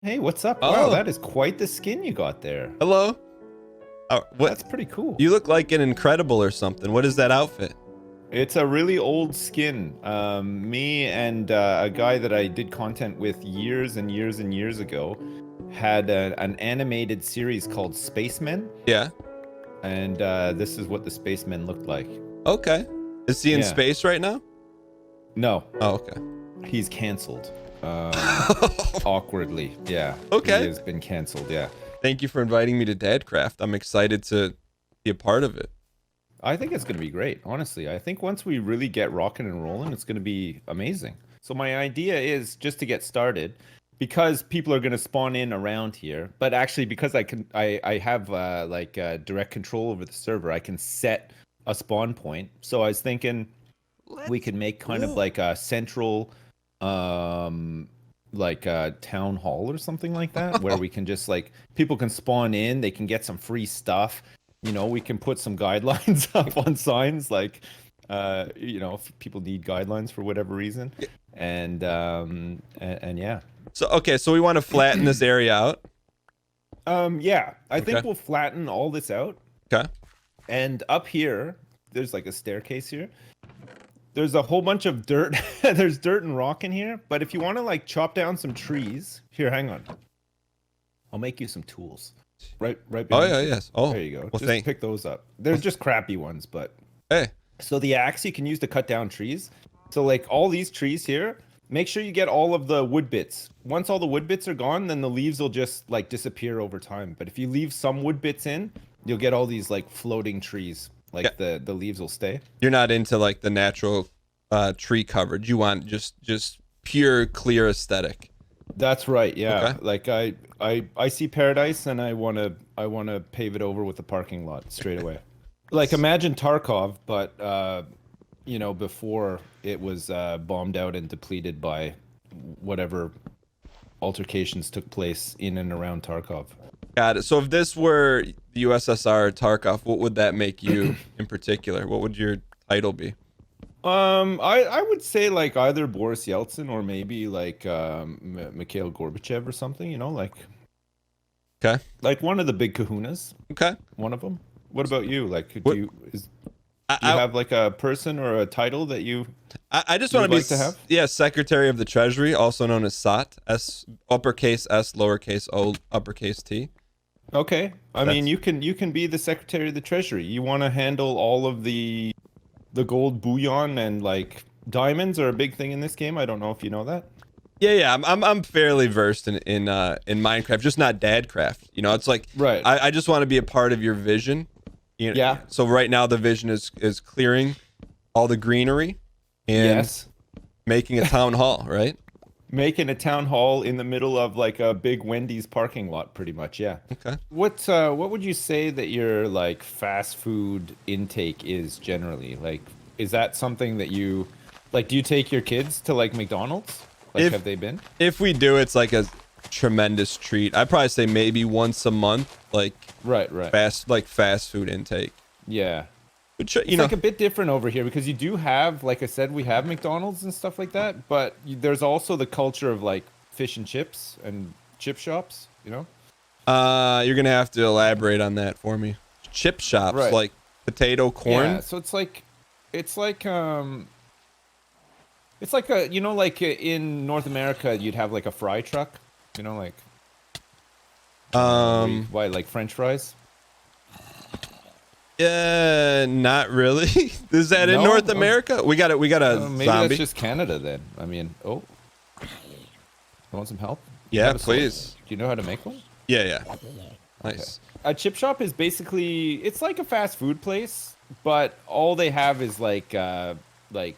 Hey, what's up? Wow, Oh, that is quite the skin you got there. hello. What? That's pretty cool. You look like an Incredible or something. What is that outfit? It's a really old skin. Me and a guy that I did content with years and years and years ago had an animated series called Spacemen, Yeah. and this is what the Spacemen looked like. Okay. Is he in Yeah. space right now? No, Oh, okay. he's canceled. Awkwardly. Yeah. He Okay. has been canceled. Yeah. Thank you for inviting me to Dadcraft. I'm excited to be a part of it. I think it's going to be great, honestly. I think once we really get rocking and rolling, it's going to be amazing. So my idea is just to get started, because people are going to spawn in around here, but actually because I have direct control over the server, I can set a spawn point. So I was thinking we could make kind of like a central like a town hall or something like that, where we can just like people can spawn in, they can get some free stuff. We can put some guidelines up on signs, like if people need guidelines for whatever reason. And yeah. So, okay, so we want to flatten this area out. Yeah, I Okay. think we'll flatten all this out. Okay. And up here, there's like a staircase here. There's a whole bunch of dirt. There's dirt and rock in here, but if you want to like chop down some trees, here, hang on. I'll make you some tools. Right Oh, behind yeah, you. yes. Oh, There you go. well, Just pick those up. They're just crappy ones, but Hey, so the axe you can use to cut down trees. So like all these trees here, make sure you get all of the wood bits. Once all the wood bits are gone, then the leaves will just like disappear over time. But if you leave some wood bits in, you'll get all these like floating trees. Like Yeah. the leaves will stay. you're not into like the natural tree coverage. You want just pure, clear aesthetic. That's right. Yeah. Okay. Like I see paradise and I wanna pave it over with a parking lot straight away. Like imagine Tarkov, but before it was bombed out and depleted by whatever altercations took place in and around Tarkov. Got it. So if this were the USSR or Tarkov, what would that make you in particular? What would your title be? I would say like either Boris Yeltsin or maybe like Mikhail Gorbachev or something. Okay. Like one of the big kahunas, Okay. one of them. What about you? Like, What do you have like a person or a title that you I just you want would to be like to have? yeah, Secretary of the Treasury, also known as SOT, S uppercase S lowercase O uppercase T. Okay. I That's mean, you can be the Secretary of the Treasury. You want to handle all of the gold bullion, and like diamonds are a big thing in this game. I don't know if you know that. yeah. I'm fairly versed in Minecraft, just not Dadcraft. It's like Right. I just want to be a part of your vision. Yeah. So right now the vision is clearing all the greenery and Yes. making a town hall, right? Making a town hall in the middle of like a big Wendy's parking lot, pretty much. Yeah. Okay. What would you say that your like fast food intake is generally? Like, is that something that you like? Do you take your kids to like McDonald's? Like, If have they been? if we do, it's like a tremendous treat. I'd probably say maybe once a month, like Right. fast food intake. Yeah. Which It's like a bit different over here because you do have, like I said, we have McDonald's and stuff like that, but there's also the culture of like fish and chips and chip shops, you know? you're gonna have to elaborate on that for me. Chip shops, Right. like potato corn. Yeah, so it's like a like in North America you'd have like a fry truck, like why like French fries? Not really. Is that in No? North America? We got a Maybe zombie. that's just Canada then. I mean, you want some help? Yeah, Have a sword. please. Do you know how to make one? Yeah. Nice. A chip shop is basically it's like a fast food place, but all they have is like like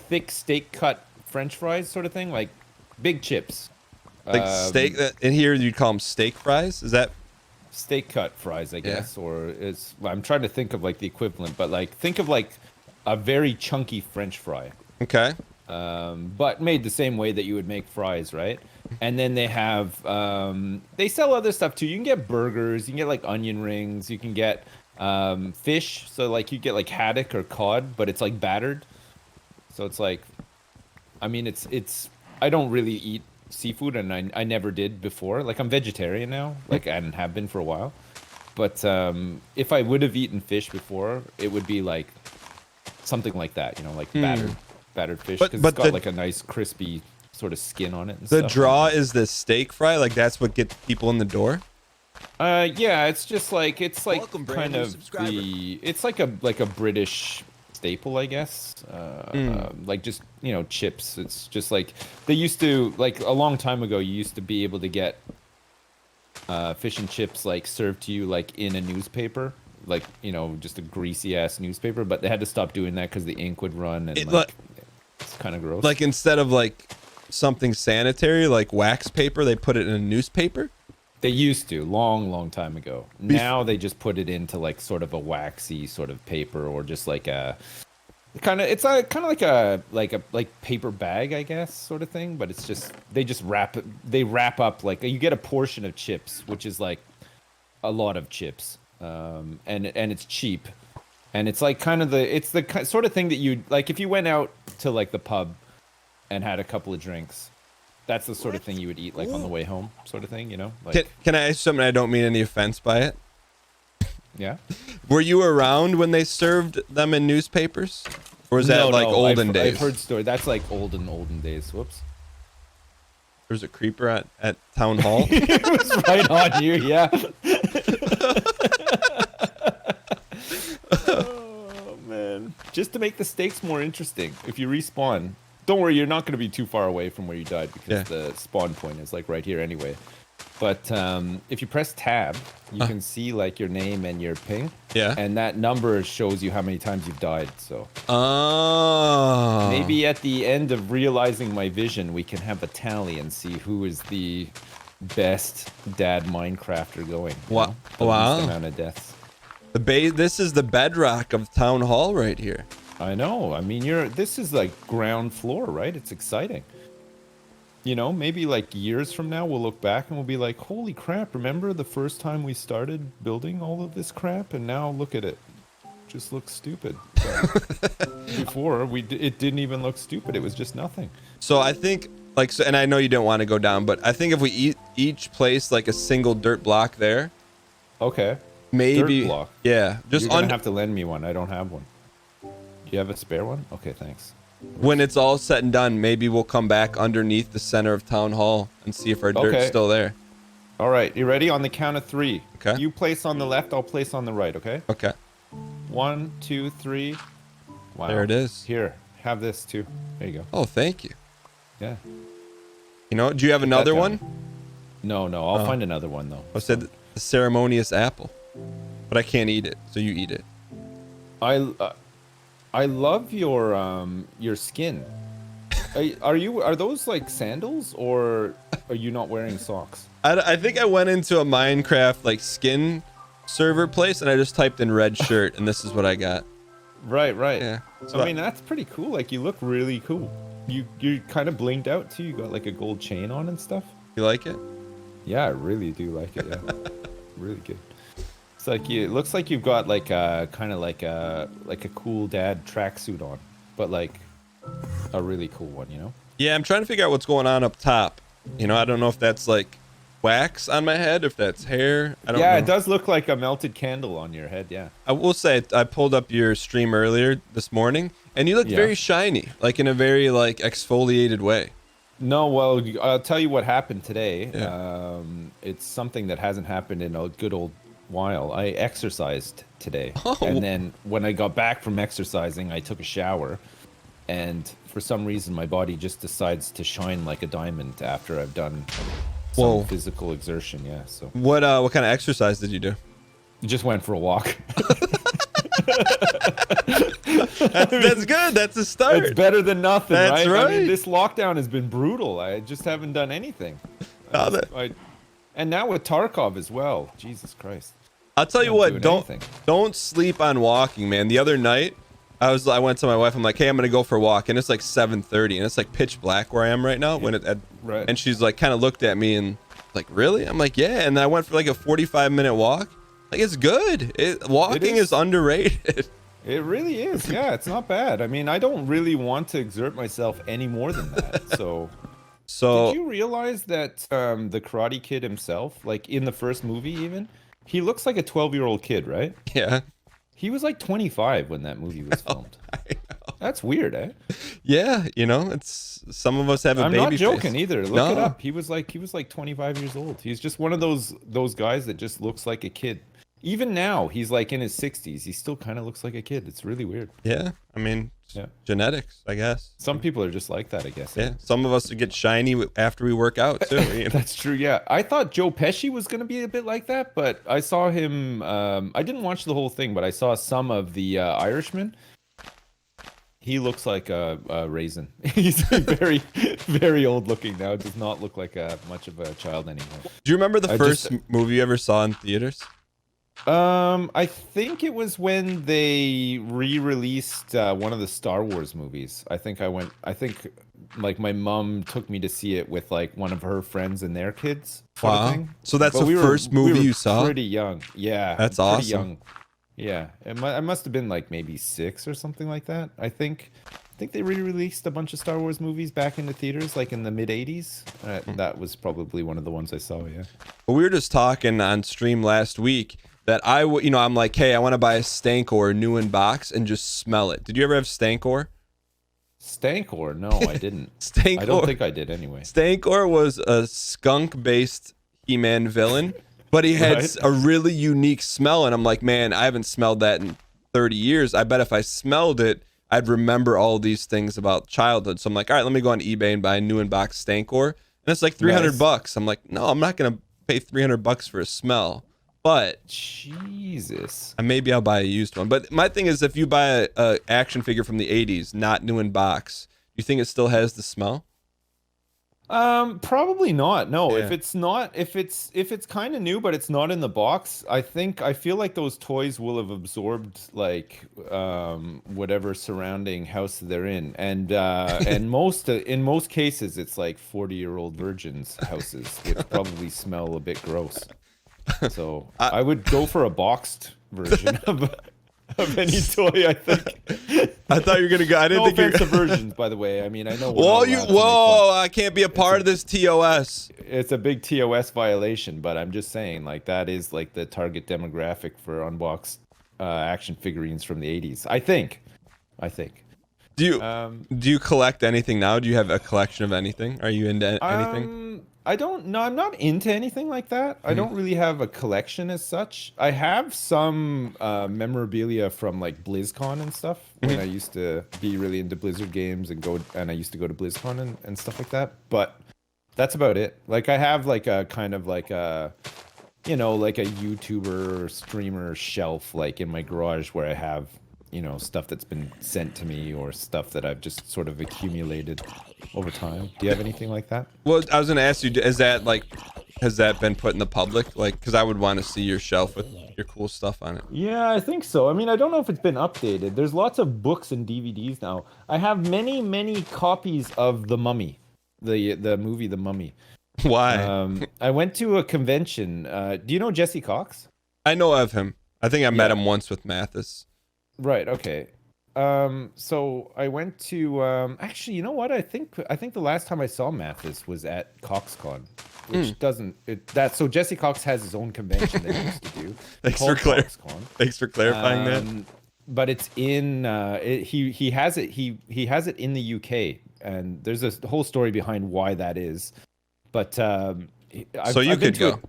thick steak cut French fries sort of thing, like big chips. Like steak. In here, you'd call them steak fries. Is that? Steak cut fries, I guess, or I'm trying to think of like the equivalent, but like think of like a very chunky French fry, Okay. but made the same way that you would make fries, right? And then they have they sell other stuff too. You can get burgers, you can get like onion rings, you can get fish. So like you get like haddock or cod, but it's like battered. So it's like, I mean, it's I don't really eat seafood, and I never did before. Like I'm vegetarian now, like and have been for a while. But if I would have eaten fish before, it would be like something like that, you know, like battered fish, because it's got like a nice crispy sort of skin on it. And the stuff. draw is the steak fry, like that's what gets people in the door. Yeah, it's just like Welcome, brand kind new of subscriber. it's like a British staple, I guess. Like just chips. It's just like they used to, like a long time ago. You used to be able to get fish and chips like served to you like in a newspaper, like just a greasy ass newspaper. But they had to stop doing that because the ink would run, and it's kind of gross. Like instead of like something sanitary like wax paper, they put it in a newspaper. They used to long time ago. Now they just put it into like sort of a waxy sort of paper, or just like a kind of like paper bag, I guess, sort of thing. But it's just they wrap up like you get a portion of chips, which is like a lot of chips, and it's cheap, and it's like kind of the sort of thing that you like if you went out to like the pub and had a couple of drinks. That's the sort of thing you would eat like on the way home, sort of thing, Like, can I ask something? I don't mean any offense by it. Yeah. Were you around when they served them in newspapers, or was that like olden days? I've heard stories. That's like olden days. Whoops. There's a creeper at town hall. It was right on you, yeah. Oh man! Just to make the stakes more interesting, if you respawn. Don't worry, you're not going to be too far away from where you died, because the spawn point is like right here anyway. But if you press tab, you can see like your name and your ping. Yeah. And that number shows you how many times you've died. So maybe maybe at the end of realizing my vision, we can have a tally and see who is the best dad Minecrafter going. Wow. The least amount of deaths. This is the bedrock of town hall right here. I know. I mean, this is like ground floor, right? It's exciting. Maybe like years from now, we'll look back and we'll be like, holy crap, remember the first time we started building all of this crap? And now look at it. Just looks stupid. Before, it didn't even look stupid. It was just nothing. So I think, and I know you don't want to go down, but I think if we each place like a single dirt block there. Okay. Maybe. Dirt block. Yeah. You're going to have to lend me one. I don't have one. Do you have a spare one? Okay, thanks. When it's all said and done, maybe we'll come back underneath the center of town hall and see if our dirt's still there. All right, you ready? On the count of 3. Okay. You place on the left, I'll place on the right, okay? Okay. 1, 2, 3. Wow. There it is. Here, have this too. There you go. Oh, thank you. Yeah. Do you have another one? No, I'll find another one though. I said the ceremonious apple, but I can't eat it, so you eat it. I love your skin. Are those like sandals, or are you not wearing socks? I think I went into a Minecraft like skin server place and I just typed in red shirt and this is what I got. Right. Yeah. So I mean, that's pretty cool. Like you look really cool. You kind of blinged out too. You got like a gold chain on and stuff. You like it? Yeah, I really do like it. Yeah. Really good. It's like it looks like you've got like a kind of like a cool dad tracksuit on, but like a really cool one, Yeah, I'm trying to figure out what's going on up top. I don't know if that's like wax on my head, if that's hair. I don't know. Yeah, it does look like a melted candle on your head. Yeah. I will say I pulled up your stream earlier this morning, and you look very shiny, like in a very like exfoliated way. No, well, I'll tell you what happened today. Yeah. It's something that hasn't happened in a good old while. I exercised today, Oh. and then when I got back from exercising, I took a shower, and for some reason, my body just decides to shine like a diamond after I've done some physical exertion. Yeah. So what kind of exercise did you do? just went for a walk. That's good. That's a start. It's better than nothing, That's right? I mean, right. this lockdown has been brutal. I just haven't done anything. And now with Tarkov as well. Jesus Christ. I'll tell you Not what, doing anything. don't sleep on walking, man. The other night, I went to my wife. I'm like, hey, I'm gonna go for a walk, and it's like 7:30, and it's like pitch black where I am right now. Right. And she's like, kind of looked at me and like, really? I'm like, yeah. And I went for like a 45-minute walk. Like, it's good. Walking is underrated. It really is. Yeah, it's not bad. I mean, I don't really want to exert myself any more than that. So So Did you realize that the Karate Kid himself, like in the first movie even, he looks like a 12-year-old kid, right? yeah. He was like 25 when that movie was filmed. That's weird, eh? Yeah, it's some of us have a I'm not baby joking face. either. Look it No. up. He was like 25 years old. He's just one of those guys that just looks like a kid. Even now, he's like in his 60s. He still kind of looks like a kid. It's really weird. Yeah. I mean, Yeah. genetics, I guess. Some people are just like that, I guess. Eh? Yeah. Some of us get shiny after we work out too. That's true. Yeah. I thought Joe Pesci was going to be a bit like that, but I saw him. I didn't watch the whole thing, but I saw some of the Irishman. He looks like a raisin. He's very, very old looking now. Does not look like much of a child anymore. Do you remember the I first just- movie you ever saw in theaters? I think it was when they re-released one of the Star Wars movies. I think like my mom took me to see it with like one of her friends and their kids, sort of Wow. thing. So that's But the first movie you saw? Pretty young. Yeah. That's pretty awesome. young. Yeah. I must have been like maybe 6 or something like that. I think they re-released a bunch of Star Wars movies back into theaters like in the mid 80s. That was probably one of the ones I saw, yeah. Well, we were just talking on stream last week that I'm like, hey, I want to buy a Stankor new in box and just smell it. Did you ever have Stankor? Stankor? No, I didn't. Stankor. I don't think I did anyway. Stankor was a skunk-based He-Man villain, but he had Right. a really unique smell, and I'm like, man, I haven't smelled that in 30 years. I bet if I smelled it, I'd remember all these things about childhood. So I'm like, all right, let me go on eBay and buy a new in box Stankor, and it's like 300 Nice. bucks. I'm like, no, I'm not gonna pay 300 bucks for a smell, but Jesus. maybe I'll buy a used one. But my thing is, if you buy a action figure from the 80s, not new in box, you think it still has the smell? Probably not. No, Yeah. if it's kind of new, but it's not in the box, I feel like those toys will have absorbed like whatever surrounding house they're in, and and in most cases it's like 40-year-old virgins houses, which probably smell a bit gross. So I would go for a boxed version of any toy, I think. I thought you were gonna go. I didn't No think you offense to were. virgins, by the way. I mean, I know. we're Whoa, not you! allowed to make fun. Whoa! I can't be a part of this TOS. It's a big TOS violation, but I'm just saying, like, that is like the target demographic for unboxed action figurines from the 80s. I think. Do you collect anything now? Do you have a collection of anything? Are you into anything? I don't know. I'm not into anything like that. I don't really have a collection as such. I have some memorabilia from like BlizzCon and stuff when I used to be really into Blizzard games and I used to go to BlizzCon and stuff like that. But that's about it. Like I have like a kind of like a like a YouTuber or streamer shelf like in my garage where I have stuff that's been sent to me or stuff that I've just sort of accumulated over time. Do you have anything like that? Well, I was gonna ask you, has that been put in the public? Like, because I would want to see your shelf with your cool stuff on it. Yeah, I think so. I mean, I don't know if it's been updated. There's lots of books and DVDs now. I have many, many copies of The Mummy, the movie The Mummy. Why? I went to a convention. Do you know Jesse Cox? I know of him. I think I met Yeah. him once with Mathis. Right, okay. So I went to actually, you know what? I think the last time I saw Mathis was at CoxCon, which so Jesse Cox has his own convention that he used to do. Thanks called for CoxCon. Thanks for clarifying that. But it's in he has it in the UK, and there's a whole story behind why that is. But So you could go.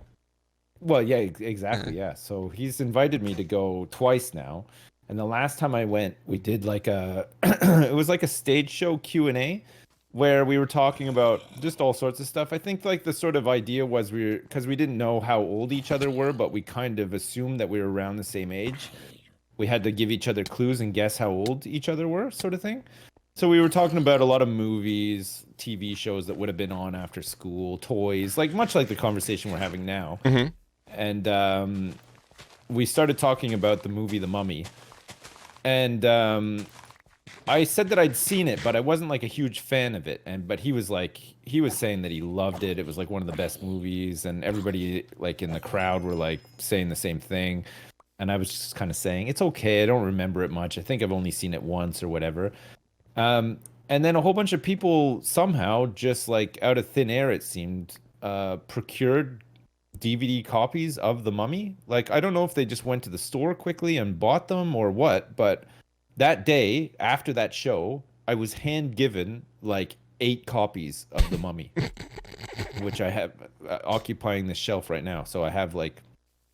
Well, yeah, exactly, yeah. So he's invited me to go twice now. And the last time I went, we did like it was like a stage show Q&A where we were talking about just all sorts of stuff. I think like the sort of idea was because we didn't know how old each other were, but we kind of assumed that we were around the same age. We had to give each other clues and guess how old each other were, sort of thing. So we were talking about a lot of movies, TV shows that would have been on after school, toys, like much like the conversation we're having now. Mm-hmm. And we started talking about the movie The Mummy. And I said that I'd seen it, but I wasn't like a huge fan of it. But he was saying that he loved it. It was like one of the best movies, and everybody like in the crowd were like saying the same thing. And I was just kind of saying, it's okay. I don't remember it much. I think I've only seen it once or whatever. And then a whole bunch of people somehow, just like out of thin air, it seemed, procured DVD copies of The Mummy. Like, I don't know if they just went to the store quickly and bought them or what, but that day after that show, I was hand given like 8 copies of The Mummy, which I have occupying the shelf right now. So I have like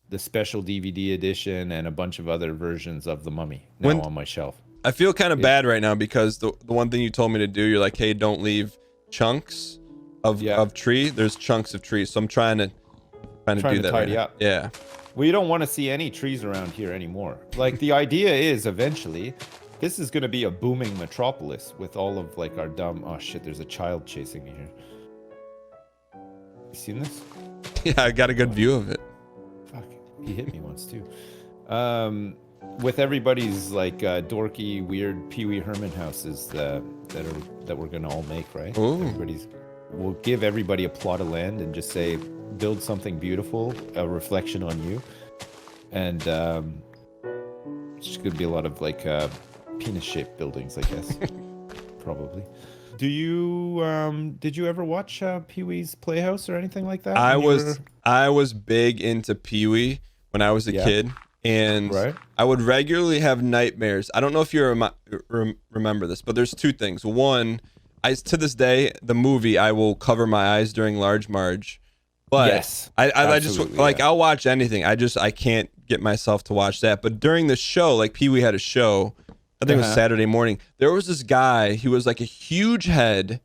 the special DVD edition and a bunch of other versions of The Mummy now on my shelf. I feel kind of bad right now because the one thing you told me to do, you're like, hey, don't leave chunks of tree. There's chunks of trees, so I'm trying to do that tidy right up. Yeah. Well, you don't want to see any trees around here anymore. Like, the idea is eventually this is going to be a booming metropolis with all of like our dumb. Oh shit! There's a child chasing me here. You seen this? Yeah, I got a good view of it. Fuck, he hit me once too. With everybody's like dorky, weird Pee Wee Herman houses that we're gonna all make, right? Ooh. We'll give everybody a plot of land and just say, build something beautiful, a reflection on you, and it's just gonna be a lot of like penis-shaped buildings, I guess. Probably. Did you ever watch Pee Wee's Playhouse or anything like that? I was big into Pee Wee when I was a kid. And I would regularly have nightmares. I don't know if you remember this, but there's 2 things. One, to this day, the movie, I will cover my eyes during Large Marge. But yes, I just like, I'll watch anything. I can't get myself to watch that. But during the show, like Pee Wee had a show, I think it was Saturday morning. There was this guy, he was like a huge head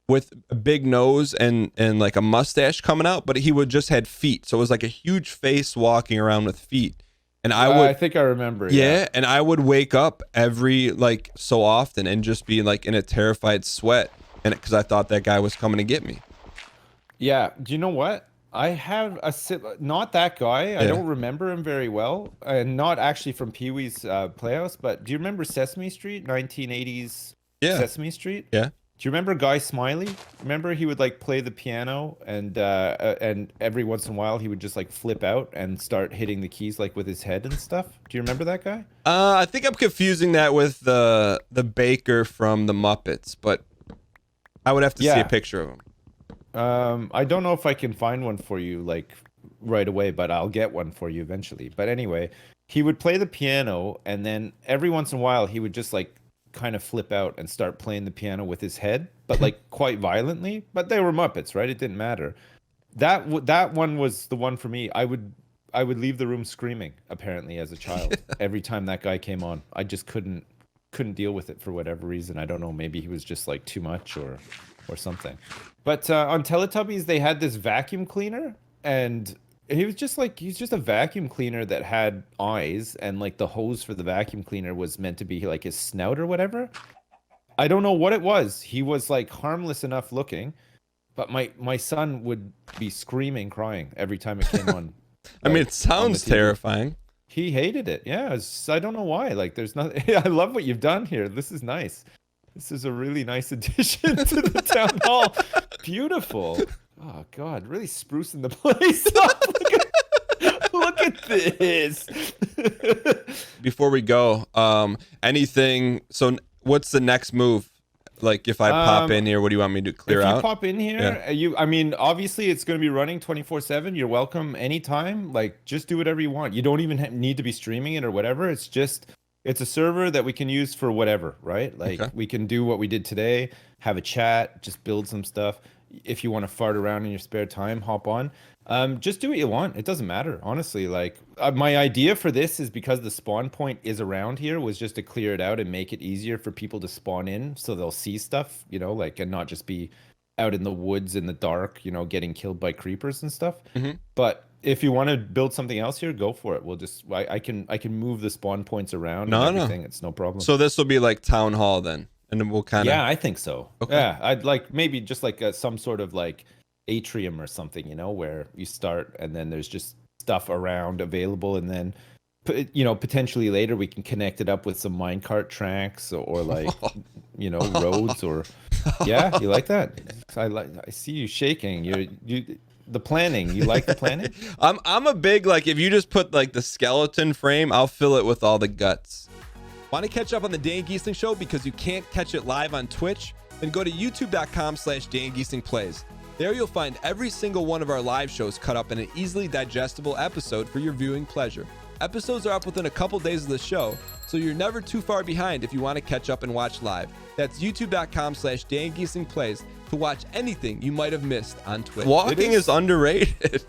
with a big nose and like a mustache coming out, but he would just had feet. So it was like a huge face walking around with feet. And I think I remember. Yeah, and I would wake up every like so often and just be like in a terrified sweat, and because I thought that guy was coming to get me. Yeah, do you know what? I have not that guy. I don't remember him very well, and not actually from Pee Wee's Playhouse. But do you remember Sesame Street, 1980s? Yeah. Sesame Street. Yeah. Do you remember Guy Smiley? Remember he would like play the piano and every once in a while he would just like flip out and start hitting the keys like with his head and stuff. Do you remember that guy? I think I'm confusing that with the baker from the Muppets, but I would have to see a picture of him. I don't know if I can find one for you like right away, but I'll get one for you eventually. But anyway, he would play the piano and then every once in a while he would just like kind of flip out and start playing the piano with his head, but like quite violently. But they were Muppets, right? It didn't matter. That one was the one for me. I would leave the room screaming, apparently, as a child. Every time that guy came on, I just couldn't deal with it for whatever reason. I don't know. Maybe he was just like too much or something. But on Teletubbies, they had this vacuum cleaner, and he's just a vacuum cleaner that had eyes, and like the hose for the vacuum cleaner was meant to be like his snout or whatever. I don't know what it was. He was like harmless enough looking, but my son would be screaming, crying every time it came on. I mean, it sounds terrifying. He hated it. Yeah, I don't know why. Like, there's nothing. I love what you've done here. This is nice. This is a really nice addition to the town hall. Beautiful. Oh God, really sprucing the place up. Look at this. Before we go, anything? So, what's the next move? Like, if I pop in here, what do you want me to clear out? If you pop in here, I mean, obviously it's going to be running 24/7. You're welcome anytime. Like, just do whatever you want. You don't even need to be streaming it or whatever. It's a server that we can use for whatever, right? Like, we can do what we did today, have a chat, just build some stuff. If you want to fart around in your spare time, hop on. Just do what you want. It doesn't matter, honestly. Like, my idea for this is because the spawn point is around here, was just to clear it out and make it easier for people to spawn in, so they'll see stuff, you know, like, and not just be out in the woods in the dark, you know, getting killed by creepers and stuff. But if you want to build something else here, go for it. We'll just I can move the spawn points around and everything. It's no problem. So this will be like town hall then, and then we'll kind of I think so. Okay. Yeah, I'd like maybe just like some sort of like atrium or something, you know, where you start and then there's just stuff around available, and then you know, potentially later we can connect it up with some minecart tracks or like you know, roads or yeah, you like that? I see you shaking. You the planning. You like the planning? I'm a big, like, if you just put like the skeleton frame, I'll fill it with all the guts. Want to catch up on the Dan Gheesling Show because you can't catch it live on Twitch? then go to youtube.com/DanGheeslingPlays. There you'll find every single one of our live shows cut up in an easily digestible episode for your viewing pleasure. Episodes are up within a couple days of the show, so you're never too far behind if you want to catch up and watch live. That's youtube.com/DanGheeslingPlays to watch anything you might have missed on Twitch. Walking is underrated.